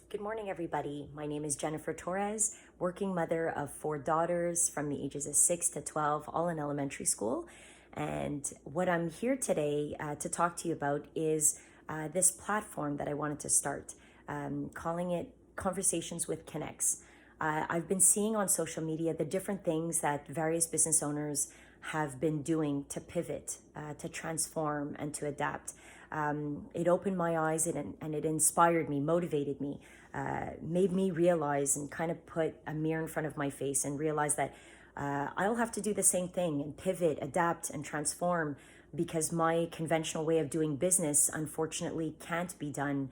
Good morning, everybody. My name is Jennifer Torres, working mother of 4 daughters from the ages of 6 to 12, all in elementary school. And what I'm here today to talk to you about is this platform that I wanted to start, calling it Conversations with CONNEX. I've been seeing on social media the different things that various business owners have been doing to pivot, to transform, and to adapt. It opened my eyes and it inspired me, motivated me, made me realize and kind of put a mirror in front of my face and realize that I'll have to do the same thing and pivot, adapt, and transform because my conventional way of doing business unfortunately can't be done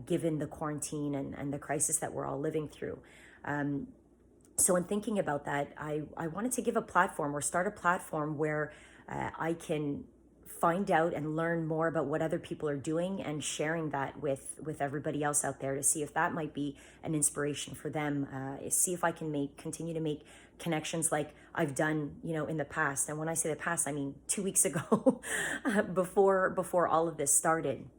given the quarantine and the crisis that we're all living through. So in thinking about that, I wanted to give a platform or start a platform where I can find out and learn more about what other people are doing and sharing that with everybody else out there to see if that might be an inspiration for them. See if I can continue to make connections like I've done, in the past. And when I say the past, I mean 2 weeks ago, before all of this started.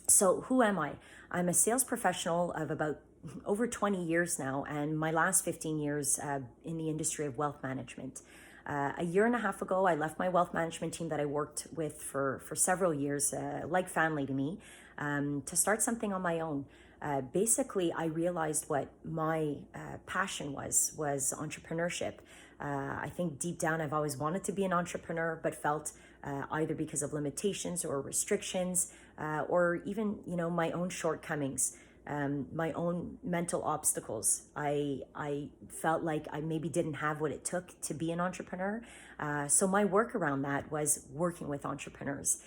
So who am I? I'm a sales professional of about over 20 years now, and my last 15 years in the industry of wealth management. A year and a half ago, I left my wealth management team that I worked with for several years, like family to me, to start something on my own. Basically, I realized what my passion was entrepreneurship. I think deep down, I've always wanted to be an entrepreneur, but felt either because of limitations or restrictions, or even, my own shortcomings. My own mental obstacles. I felt like I maybe didn't have what it took to be an entrepreneur. So my work around that was working with entrepreneurs.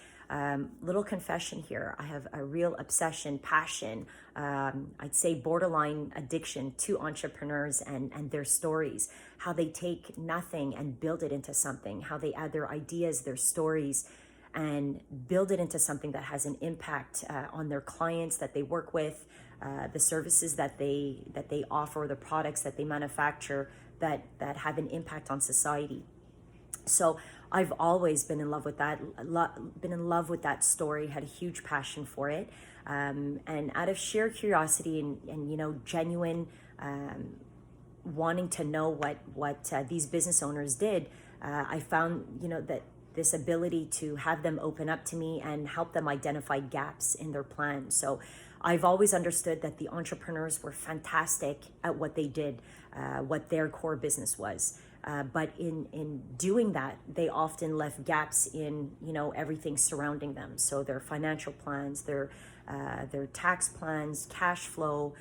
Little confession here. I have a real obsession, passion, I'd say borderline addiction to entrepreneurs and their stories, how they take nothing and build it into something, how they add their ideas, their stories, and build it into something that has an impact on their clients that they work with, the services that they offer, the products that they manufacture that have an impact on society. So I've always been in love with that, story, had a huge passion for it. And out of sheer curiosity and genuine wanting to know what these business owners did, I found, that this ability to have them open up to me and help them identify gaps in their plan. So I've always understood that the entrepreneurs were fantastic at what they did, what their core business was. But in doing that, they often left gaps in, everything surrounding them. So their financial plans, their tax plans, cash flow,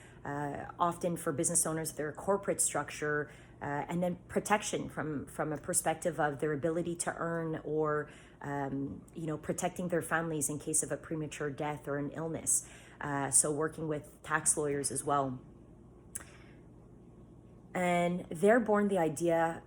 often for business owners, their corporate structure, and then protection from a perspective of their ability to earn or, protecting their families in case of a premature death or an illness. So working with tax lawyers as well. And there born the idea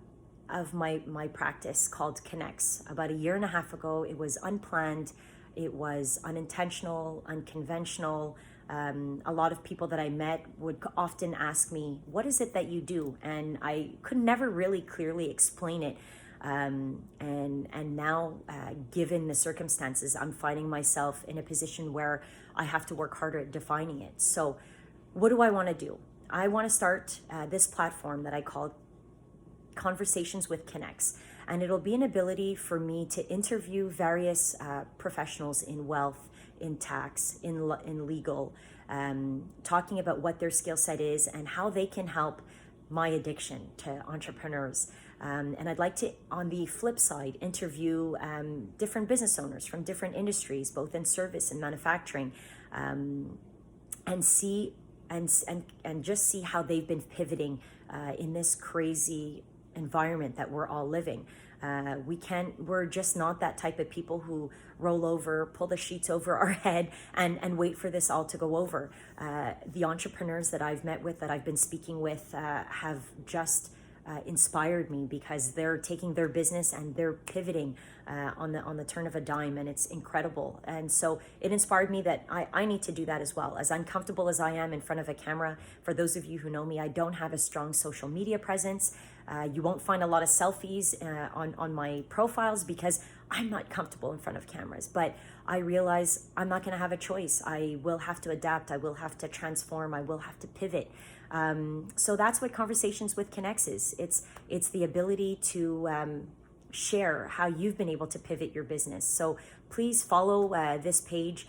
of my practice called CONNEX. About a year and a half ago, it was unplanned, it was unintentional, unconventional. A lot of people that I met would often ask me, what is it that you do? And I could never really clearly explain it. And now, given the circumstances, I'm finding myself in a position where I have to work harder at defining it. So what do I want to do? I want to start this platform that I call Conversations with CONNEX. And it'll be an ability for me to interview various professionals in wealth, in tax, in legal, talking about what their skill set is and how they can help my addiction to entrepreneurs. And I'd like to, on the flip side, interview different business owners from different industries, both in service and manufacturing, and see and just see how they've been pivoting in this crazy environment that we're all living. We're just not that type of people who roll over, pull the sheets over our head and wait for this all to go over. The entrepreneurs that I've met with, that I've been speaking with, have just inspired me because they're taking their business and they're pivoting on the turn of a dime, and it's incredible. And so it inspired me that I need to do that as well. As uncomfortable as I am in front of a camera, for those of you who know me, I don't have a strong social media presence. You won't find a lot of selfies on my profiles because I'm not comfortable in front of cameras, but I realize I'm not going to have a choice. I will have to adapt. I will have to transform. I will have to pivot. So that's what Conversations with CONNEX is. It's the ability to share how you've been able to pivot your business. So please follow this page.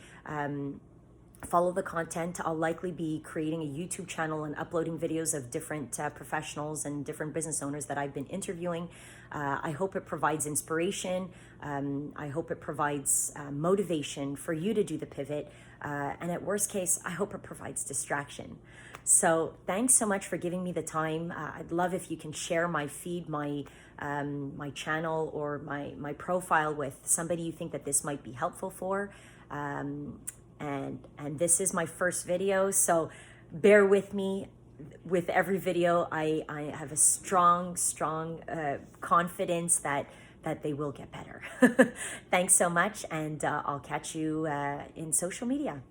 Follow the content. I'll likely be creating a YouTube channel and uploading videos of different professionals and different business owners that I've been interviewing. I hope it provides inspiration. I hope it provides motivation for you to do the pivot. And at worst case, I hope it provides distraction. So thanks so much for giving me the time. I'd love if you can share my feed, my channel, or my profile with somebody you think that this might be helpful for. And this is my first video, so bear with me. With every video, I have a strong confidence that they will get better. Thanks so much, and I'll catch you in social media.